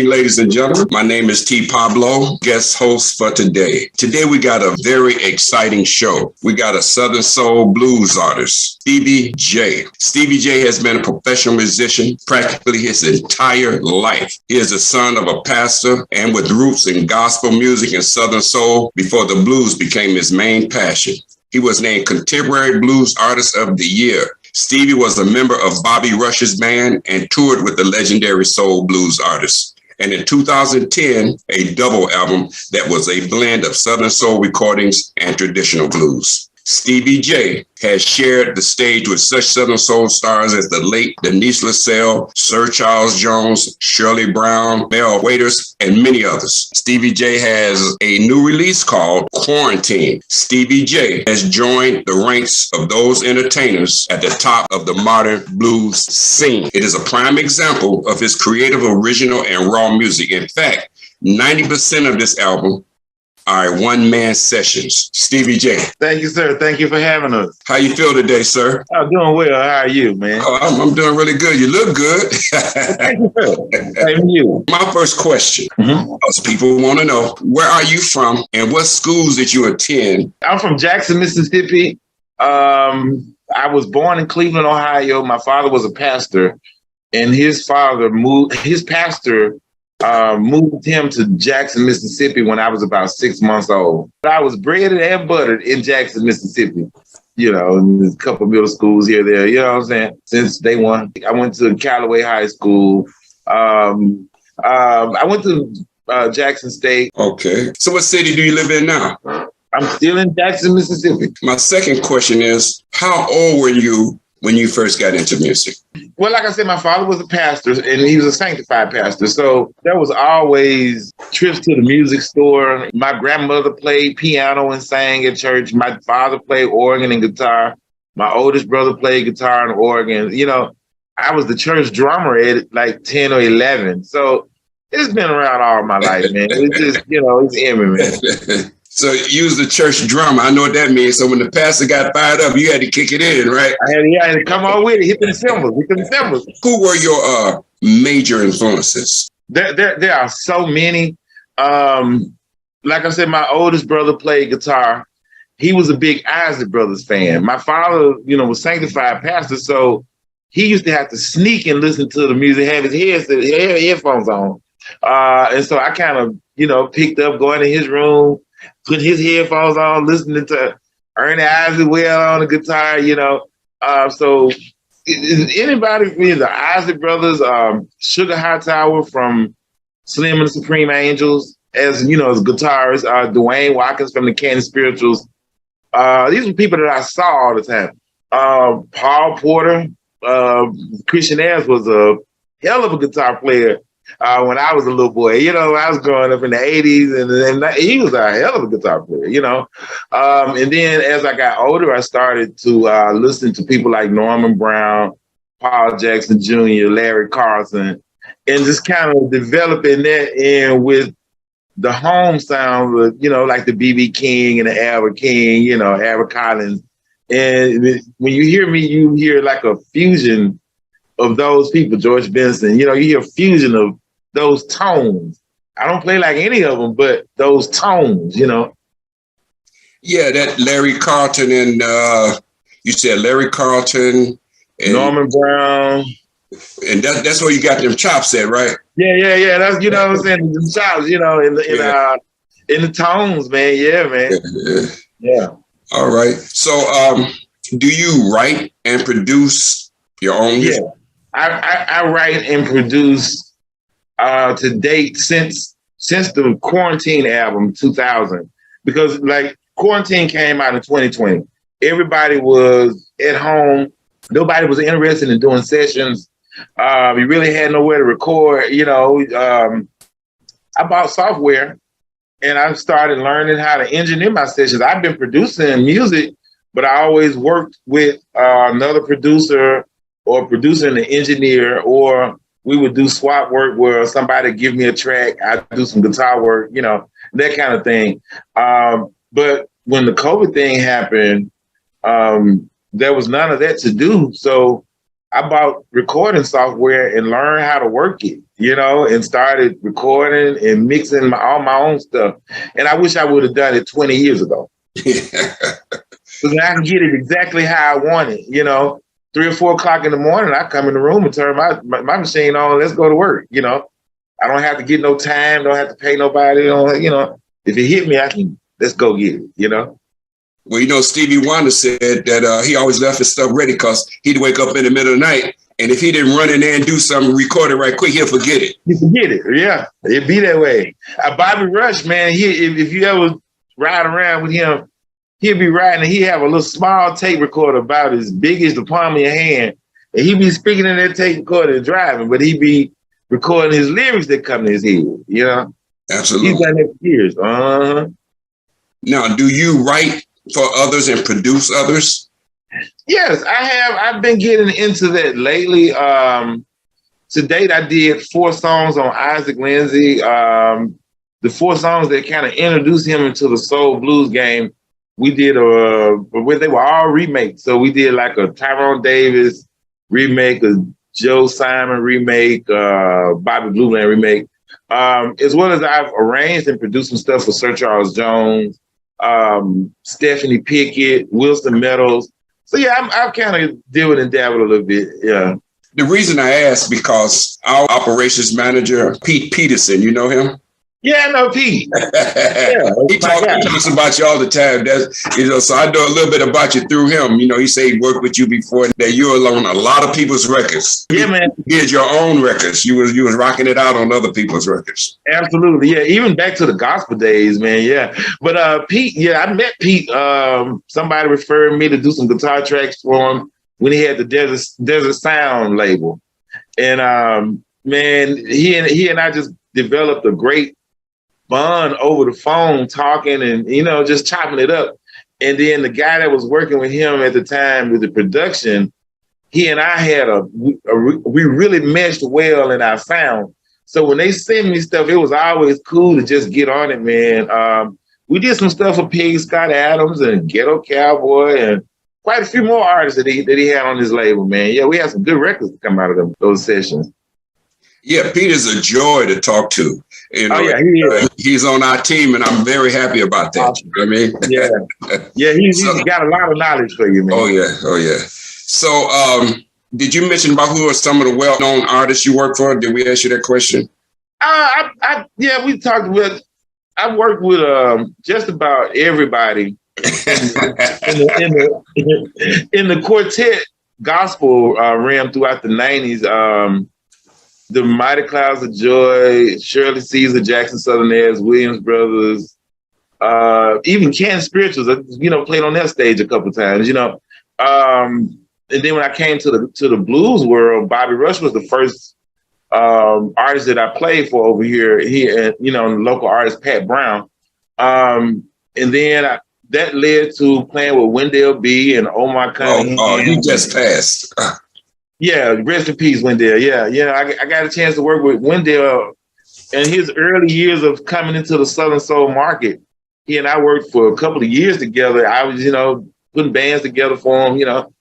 evening, ladies and gentlemen. My name is T. Pablo, guest host for today. Today we got a very exciting show. We got a Southern Soul blues artist, Stevie J. Stevie J has been a professional musician practically his entire life. He is the son of a pastor and with roots in gospel music and Southern Soul before the blues became his main passion. He was named Contemporary Blues Artist of the Year. Stevie was a member of Bobby Rush's band and toured with the legendary soul blues artist. And in 2010, a double album that was a blend of Southern soul recordings and traditional blues. Stevie J has shared the stage with such Southern soul stars as the late Denise LaSalle, Sir Charles Jones, Shirley Brown, Mel Waiters, and many others. Stevie J has a new release called Quarantine. Stevie J has joined the ranks of those entertainers at the top of the modern blues scene. It is a prime example of his creative, original, and raw music. In fact, 90% of this album are one-man sessions. Stevie J. Thank you, sir. Thank you for having us. How you feel today, sir? I'm doing well. How are you, man? Oh, I'm doing really good. You look good. Thank you, sir. Same to you. My first question, because people want to know, where are you from and what schools did you attend? I'm from Jackson, Mississippi. I was born in Cleveland, Ohio. My father was a pastor, and his pastor moved him to Jackson, Mississippi when I was about 6 months old. I was breaded and buttered in Jackson, Mississippi. You know, and a couple middle schools here, there, you know what I'm saying? Since day one. I went to Callaway High School. I went to Jackson State. Okay. So what city do you live in now? I'm still in Jackson, Mississippi. My second question is, how old were you when you first got into music? Well, like I said, my father was a pastor and he was a sanctified pastor. So there was always trips to the music store. My grandmother played piano and sang at church. My father played organ and guitar. My oldest brother played guitar and organ. You know, I was the church drummer at like 10 or 11. So it's been around all my life, man. It's just, you know, it's in me, man. So you was the church drummer. I know what that means. So when the pastor got fired up, you had to kick it in, right? I had to come on with it, hit the cymbals. Who were your major influences? There are so many. Like I said, my oldest brother played guitar. He was a big Isaac Brothers fan. My father, you know, was sanctified pastor, so he used to have to sneak and listen to the music, have his headphones on. And so I kind of, you know, picked up going to his room, put his headphones on, listening to Ernie Isaac on the guitar, you know. So anybody from the Isaac Brothers, Sugar Hightower from Slim and the Supreme Angels, as you know, as guitarist, Dwayne Watkins from the Canton Spirituals. These were people that I saw all the time. Paul Porter, Christian Ayers was a hell of a guitar player. When I was a little boy, you know, I was growing up in the 80s and he was a hell of a guitar player, you know. And then as I got older, I started to listen to people like Norman Brown, Paul Jackson Jr., Larry Carlson, and just kind of developing that in with the home sound, with, you know, like the B.B. King and the Albert King, you know, Albert Collins. And when you hear me, you hear like a fusion of those people, George Benson, you know, you hear a fusion of those tones. I don't play like any of them, but those tones, you know. Yeah, that Larry Carlton and you said Larry Carlton and Norman Brown. And that's where you got them chops at, right? Yeah. That's, you know what I'm saying, the chops, you know, in the tones, man. Yeah, man. Yeah. All right. So do you write and produce your own music? Yeah. I write and produce to date since the Quarantine album 2000, because like Quarantine came out in 2020. Everybody was at home. Nobody was interested in doing sessions. We really had nowhere to record. You know, I bought software and I started learning how to engineer my sessions. I've been producing music, but I always worked with another producer or producer and an engineer, or we would do swap work where somebody give me a track, I do some guitar work, you know, that kind of thing. But when the COVID thing happened, there was none of that to do. So I bought recording software and learned how to work it, and started recording and mixing all my own stuff. And I wish I would have done it 20 years ago. Because I can get it exactly how I want it, 3 or 4 o'clock in the morning, I come in the room and turn my machine on. Let's go to work. I don't have to get no time. Don't have to pay nobody. If it hit me, let's go get it. Well, Stevie Wonder said that he always left his stuff ready because he'd wake up in the middle of the night, and if he didn't run in there and do something, record it right quick, he'll forget it. You forget it, yeah. It'd be that way. Bobby Rush, man, if you ever ride around with him, he'll be riding and he'd have a little small tape recorder about as big as the palm of your hand, and he'd be speaking in that tape recorder and driving, but he'd be recording his lyrics that come to his head, Absolutely. He's done that for years. Now, do you write for others and produce others? Yes, I have. I've been getting into that lately. To date, I did 4 songs on Isaac Lindsay. The 4 songs that kind of introduced him into the soul blues game, we did they were all remakes. So we did like a Tyrone Davis remake, a Joe Simon remake, Bobby Blue Bland remake, as well as I've arranged and produced some stuff for Sir Charles Jones, Stephanie Pickett, Wilson Meadows. So yeah, I've kind of dabbled and dabbled a little bit. Yeah. The reason I ask because our operations manager, Pete Peterson, you know him? Yeah, I know Pete. He talks about you all the time. So I know a little bit about you through him. He said he worked with you before, that you were on a lot of people's records. Yeah, man. You did your own records. You was rocking it out on other people's records. Absolutely, yeah. Even back to the gospel days, man. Yeah. But Pete, yeah, I met Pete. Somebody referred me to do some guitar tracks for him when he had the Desert Sound label, and man, he and I just developed a great bond over the phone, talking and just chopping it up. And then the guy that was working with him at the time with the production, he and I had we really meshed well in our sound. So when they sent me stuff, it was always cool to just get on it, man. We did some stuff for Pig Scott Adams and Ghetto Cowboy and quite a few more artists that he had on his label, man. Yeah, we had some good records to come out of those sessions. Yeah, Peter's a joy to talk to. He is. He's on our team, and I'm very happy about that. Awesome. You know what I mean? Yeah, he's got a lot of knowledge for you, man. Oh yeah. So, did you mention about who are some of the well-known artists you work for? Did we ask you that question? Yeah, we talked with. I worked with just about everybody in the quartet gospel realm throughout the 90s. The Mighty Clouds of Joy, Shirley Caesar, Jackson Southerners, Williams Brothers, even Can Spirituals, played on that stage a couple times, And then when I came to the blues world, Bobby Rush was the first artist that I played for over here, and the local artist Pat Brown. And then that led to playing with Wendell B. and Omar Cunningham. Oh, you just passed. Yeah, rest in peace, Wendell. Yeah. I got a chance to work with Wendell in his early years of coming into the Southern Soul market. He and I worked for a couple of years together. I was, putting bands together for him,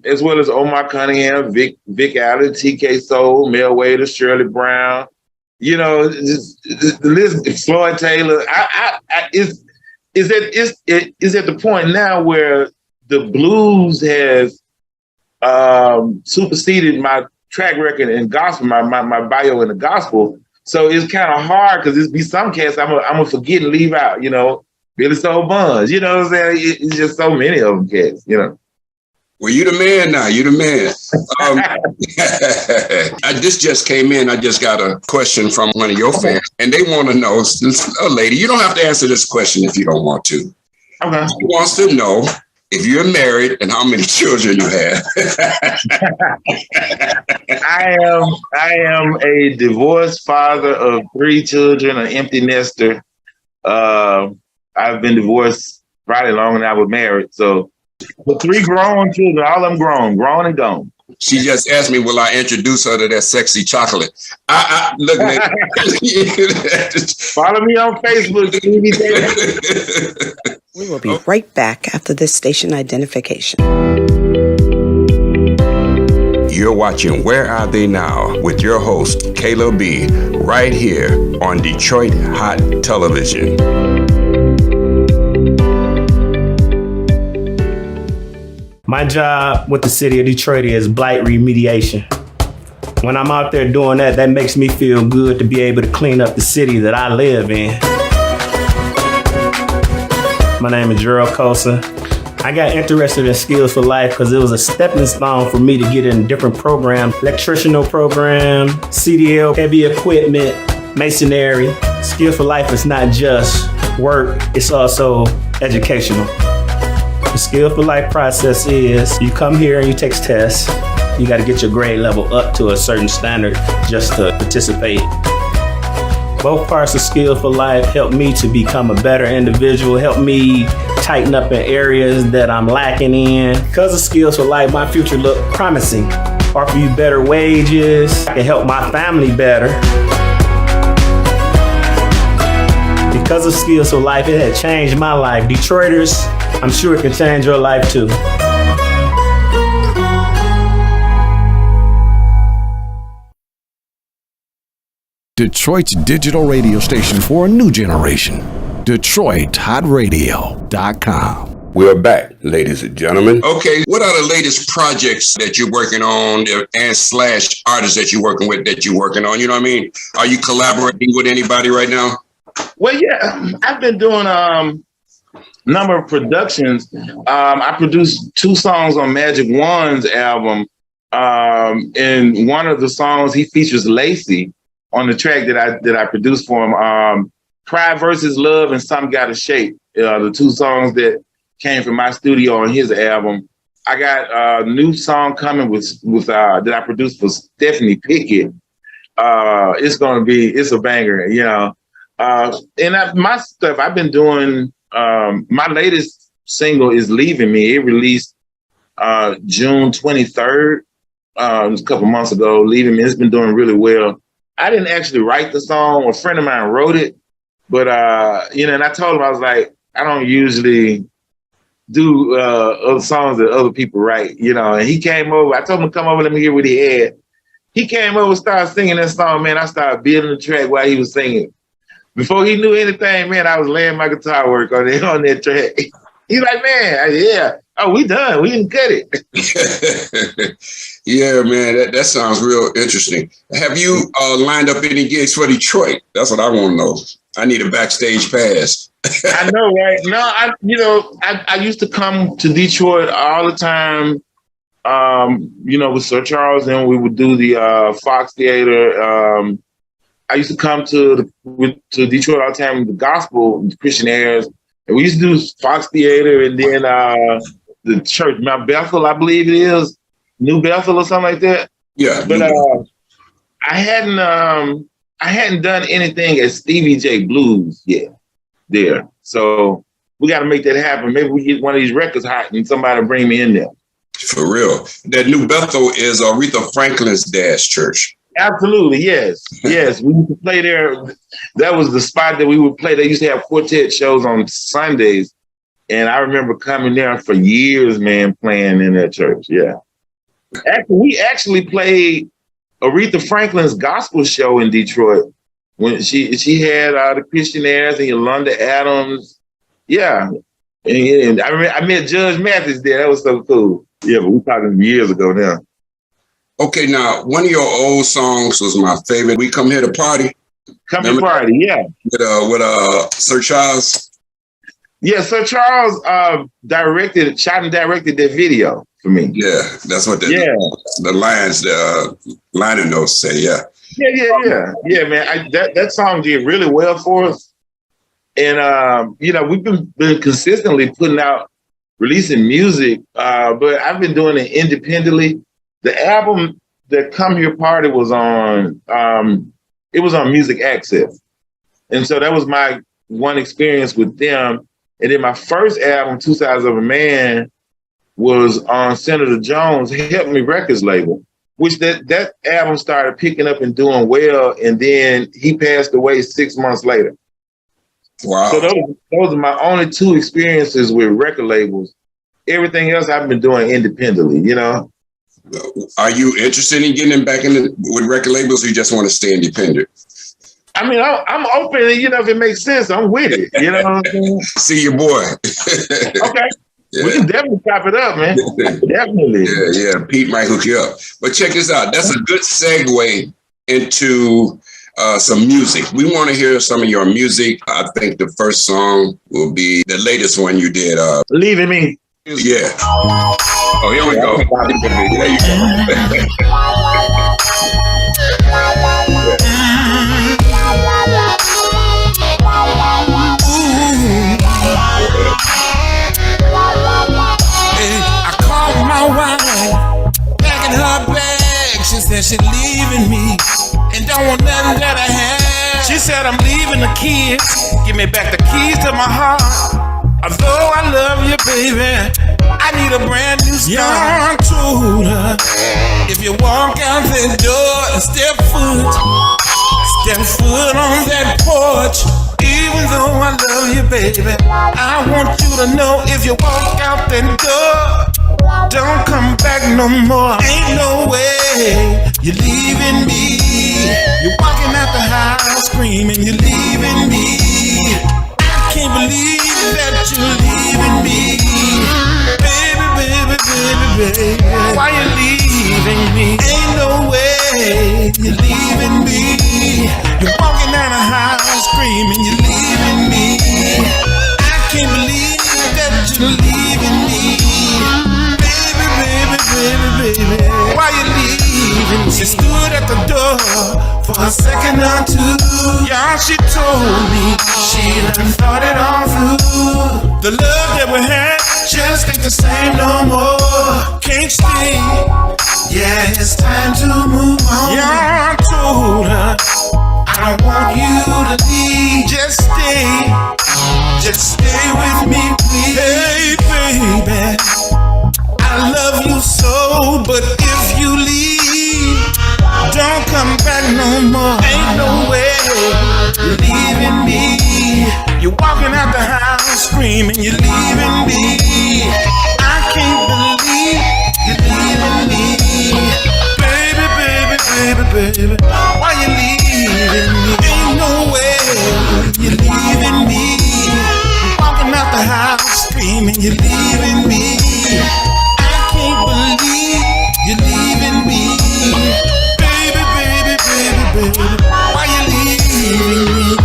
as well as Omar Cunningham, Vic Allen, TK Soul, Mel Waiters, Shirley Brown. The list. Floyd Taylor. Is at the point now where the blues has superseded my track record in gospel, my bio in the gospel. So it's kind of hard because there's be some cats I'm gonna forget and leave out, Billy Soul Buns, what I'm saying? It's just so many of them cats, Well, you the man now. You the man. This just came in. I just got a question from one of your fans, and they want to know, lady, you don't have to answer this question if you don't want to. Okay. She wants to know if you're married and how many children you have. I am a divorced father of 3 children, an empty nester. I've been divorced probably longer than I was married. So, but 3 grown children, all of them grown and gone. She just asked me, will I introduce her to that sexy chocolate? Look, follow me on Facebook, Stevie J. We will be right back after this station identification. You're watching Where Are They Now with your host, Kayla B, right here on Detroit Hot Television. My job with the city of Detroit is blight remediation. When I'm out there doing that, that makes me feel good to be able to clean up the city that I live in. My name is Gerald Kosa. I got interested in Skills for Life because it was a stepping stone for me to get in different programs, electricianal program, CDL, heavy equipment, masonry. Skills for Life is not just work, it's also educational. The Skills for Life process is you come here and you take tests. You got to get your grade level up to a certain standard just to participate. Both parts of Skills for Life help me to become a better individual, help me tighten up in areas that I'm lacking in. Because of Skills for Life, my future look promising. Offer you better wages, I can help my family better. Because of Skills for Life, it had changed my life. Detroiters, I'm sure it can change your life too. Detroit's digital radio station for a new generation. DetroitHotRadio.com. We're back, ladies and gentlemen. Okay, what are the latest projects that you're working on and slash artists that you're working with that you're working on? You know what I mean? Are you collaborating with anybody right now? Well, yeah, I've been doing number of productions. I produced 2 songs on Magic One's album. And one of the songs, he features Lacey on the track that I produced for him. Pride versus Love and Some Gotta Shake, the 2 songs that came from my studio on his album. I got a new song coming with that I produced for Stephanie Pickett. It's a banger, you know. My stuff I've been doing. My latest single is Leaving Me. It released June 23rd. It was a couple months ago. Leaving Me. It's been doing really well. I didn't actually write the song. A friend of mine wrote it, but and I told him, I was like, I don't usually do other songs that other people write, you know. And he came over. I told him to come over, let me hear what he had. He came over, started singing that song. Man, I started building the track while he was singing. Before he knew anything, man, I was laying my guitar work on that track. He's like, man, yeah. Oh, we done. We didn't cut it. Yeah, man, that sounds real interesting. Have you lined up any gigs for Detroit? That's what I want to know. I need a backstage pass. I know, right? No, I used to come to Detroit all the time, with Sir Charles, and we would do the Fox Theater. I used to come to Detroit all the time with the gospel, the Christian airs. And we used to do Fox Theater and then the church, Mount Bethel, I believe it is, New Bethel or something like that. Yeah. But I hadn't done anything at Stevie J Blues yet there. So we got to make that happen. Maybe we get one of these records hot and somebody bring me in there. For real. That New Bethel is Aretha Franklin's dad's church. Absolutely, yes. Yes, we used to play there. That was the spot that we would play. They used to have quartet shows on Sundays. And I remember coming there for years, man, playing in that church. Yeah. We actually played Aretha Franklin's gospel show in Detroit when she had the Christian airs and Yolanda Adams. Yeah. And I met Judge Mathis there. That was so cool. Yeah, but we're talking years ago now. Okay, now, one of your old songs was my favorite. We Come Here to Party. Come Here to Party, yeah. With Sir Charles. Yeah, Sir Charles shot and directed that video for me. Yeah, that's what the liner notes say, yeah. Yeah, man. That song did really well for us. And, we've been consistently releasing music, but I've been doing it independently. The album that Come Here Party was on, it was on Music Access. And so that was my one experience with them. And then my first album, Two Sides of a Man, was on Senator Jones' Help Me Records label, which that album started picking up and doing well. And then he passed away 6 months later. Wow. So those are my only 2 experiences with record labels. Everything else I've been doing independently, you know? Are you interested in getting back with record labels, or you just want to stay independent? I mean, I'm open, if it makes sense, I'm with it. You know what I'm saying? See your boy. Okay. Yeah. We can definitely chop it up, man. Definitely. Yeah. Pete might hook you up. But check this out. That's a good segue into some music. We want to hear some of your music. I think the first song will be the latest one you did. Leaving Me. Yeah. Oh, here we go. There you go. I called my wife, packing her bag. She said she's leaving me and don't want nothing that I have. She said I'm leaving the kids. Give me back the keys to my heart. Although I love you, baby, I need a brand new start. I told her, if you walk out that door and step foot on that porch, even though I love you, baby, I want you to know if you walk out that door, don't come back no more. Ain't no way you're leaving me. You're walking out the house screaming, you're leaving me. I can't believe that you're leaving me. Baby, baby, baby, baby, why you leaving me? Ain't no way you're leaving me. You're walking down the house screaming, you're leaving me. I can't believe that you're leaving me. Baby, baby, baby, baby, why you leaving me? She stood at the door for a second or two. Y'all, she told me she done thought it all through. The love that we had just ain't the same no more. Can't stay. Yeah, it's time to move on. Y'all, I told her I don't want you to leave. Just stay. Just stay with me, please. Hey, baby, I love you so, but if you leave, don't come back no more. Ain't no way you're leaving me. You're walking out the house screaming, you're leaving me. I can't believe you're leaving me. Baby, baby, baby, baby, why you leaving me? Ain't no way you're leaving me. You're walking out the house screaming, you're leaving me. I can't believe you're leaving me. Baby, baby, baby, baby, why you leaving me?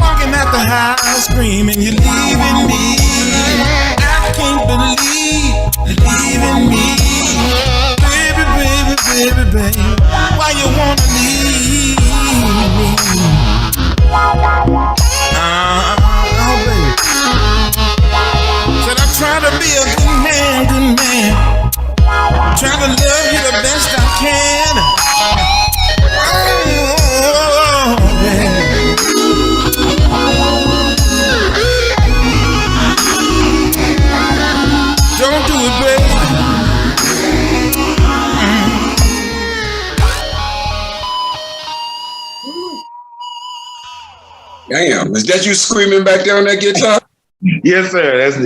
Walking out the house screaming, you're leaving me. I can't believe you're leaving me. Baby, baby, baby, baby, why you wanna leave me? Oh, baby. Said I try to be a good man. Try to love you the best I can. Oh, baby. Don't do it, baby. Damn, is that you screaming back there on that guitar? Yes, sir. That's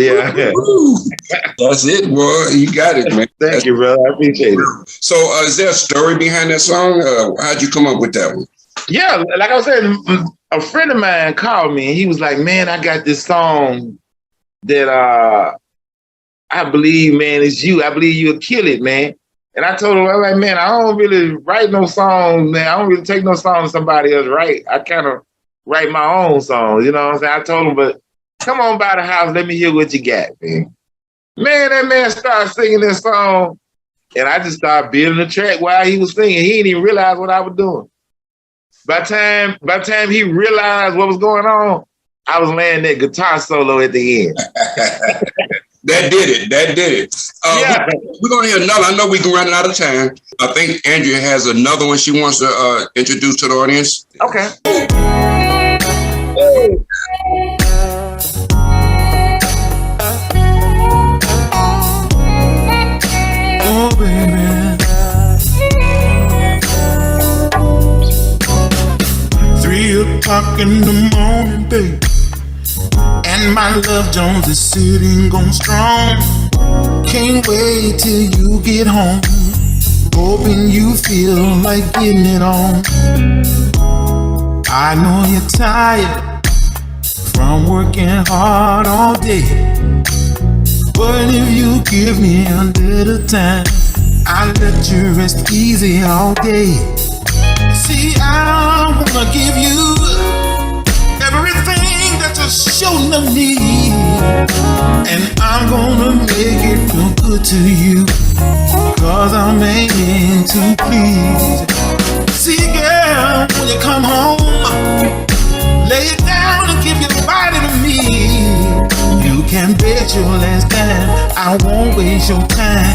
That's it, boy. You got it, man. Thank you, brother. I appreciate it. So, is there a story behind that song? How'd you come up with that one? Yeah, like I was saying, a friend of mine called me and he was like, "Man, I got this song that I believe, man, it's you. I believe you'll kill it, man." And I told him, I was like, "Man, I don't really write no songs, man. I don't really take no songs somebody else write. I kind of write my own songs, you know what I'm saying?" I told him, "But come on by the house, let me hear what you got, man." Man, that man started singing this song, and I just started building the track while he was singing. He didn't even realize what I was doing. By the time he realized what was going on, I was laying that guitar solo at the end. That did it. Yeah. We're going to hear another. I know we can run out of time. I think Andrea has another one she wants to introduce to the audience. Okay. Oh, baby. 3 o'clock in the morning, baby, and my love Jones is sitting on strong. Can't wait till you get home. Hoping you feel like getting it on. I know you're tired from working hard all day, but if you give me a little time, I'll let you rest easy all day. See, I wanna give you everything that you showed of need, and I'm gonna make it feel good to you, 'cause I'm aiming to please. See, girl, when you come home, lay it down and give your body to me. You can bet your last dime I won't waste your time.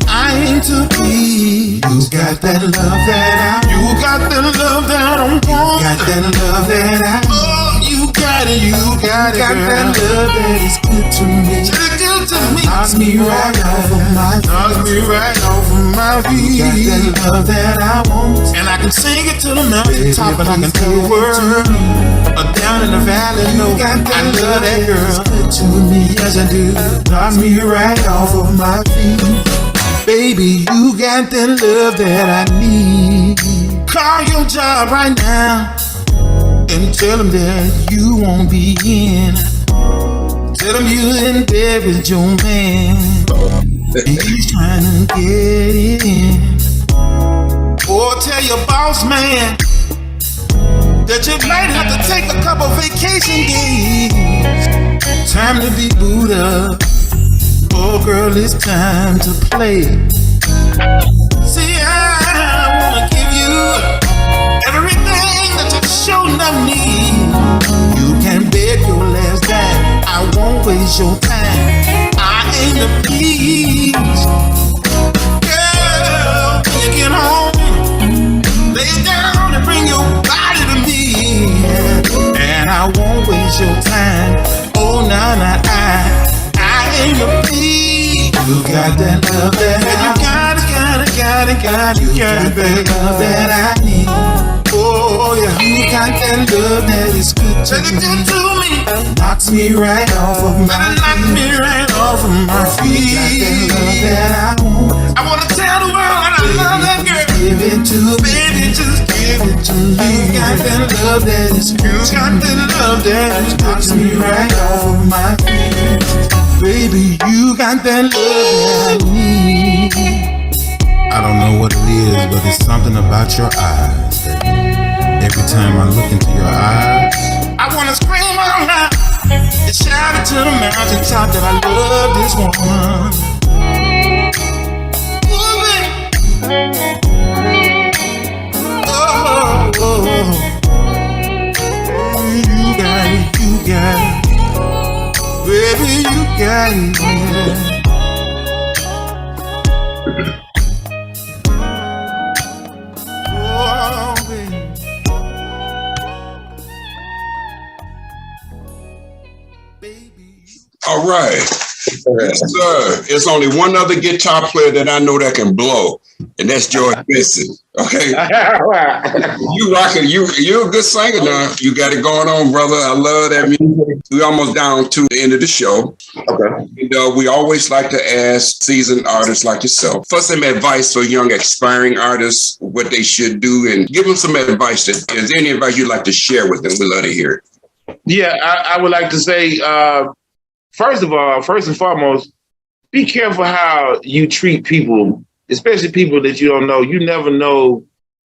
I aim to please. You got that love that I. You got that love that I want. You got that love that I. Oh, you got it. You got it. Got that love that is good to me. It's good to me. Knocks me right off of my feet. Knocks me right off of my feet. You got that love that I want, and I can sing it to the mountain top, and I can tell the world. Down in the valley, no, I love that girl. It's good to me, yes I do. Knocks me right off of my feet. Baby, you got that love that I need. Call your job right now and tell them that you won't be in. Tell them you're in bed with your man. He's trying to get in. Or tell your boss man that you might have to take a couple vacation days. Time to be booed up. Oh girl, it's time to play. See, I wanna give you everything that you sure enough need. You can bet your last dime I won't waste your time. I aim to please. Girl, when you get home, lay it down and bring your body to me, and I won't waste your time. Oh, nah, I aim to please. You got that love that I. You got it. You got that love that I need. Oh yeah, you got that love that is good to me. Knocks me right off of my feet. Knocks me right off of my feet. You got that love that I want. I wanna tell the world that I love that girl. Give it to me, baby, just give it to me. You got that love that is good. You got that love that knocks me right off of my feet. Baby, you got that love that I need. I don't know what it is, but it's something about your eyes. Every time I look into your eyes, I wanna scream out loud and shout it to the mountaintop that I love this woman. Oh, oh, oh. You got it, baby, you got it, yeah. All right. Yes, sir. It's only one other guitar player that I know that can blow, and that's George Benson. Okay. You rocking. You're a good singer now. You got it going on, brother. I love that music. We're almost down to the end of the show. Okay. And, we always like to ask seasoned artists like yourself for some advice for young aspiring artists, what they should do, and give them some advice. Is there any advice you'd like to share with them? We'd love to hear it. Yeah, I would like to say, first and foremost, be careful how you treat people, especially people that you don't know. You never know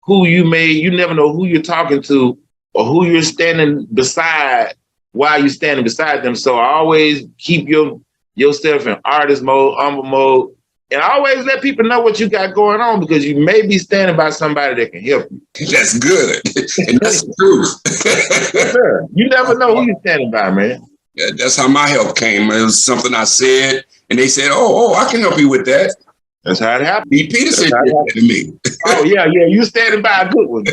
you never know who you're talking to or who you're standing beside while you're standing beside them. So always keep yourself in artist mode, humble mode, and always let people know what you got going on, because you may be standing by somebody that can help you. That's good. And that's the truth. Sure. You never know who you're standing by, man. Yeah, that's how my help came. It was something I said, and they said, oh, I can help you with that. That's how it happened. Pete Peterson did that to me. Oh, yeah, you standing by a good one.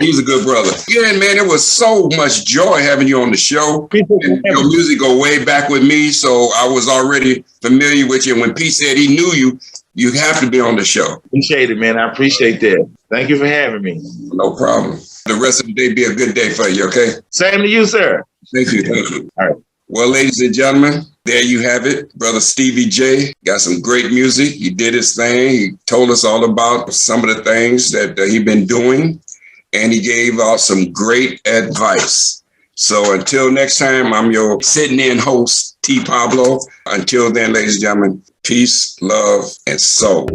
He's a good brother. Yeah, man, it was so much joy having you on the show. And your music go way back with me, so I was already familiar with you. And when Pete said he knew you, you have to be on the show. Appreciate it, man. I appreciate that. Thank you for having me. No problem. The rest of the day be a good day for you, okay? Same to you, sir. Thank you. Thank you. All right. Well, ladies and gentlemen, there you have it. Brother Stevie J got some great music. He did his thing. He told us all about some of the things that he's been doing, and he gave out some great advice. So until next time, I'm your sitting in host, T. Pablo. Until then, ladies and gentlemen, peace, love, and soul.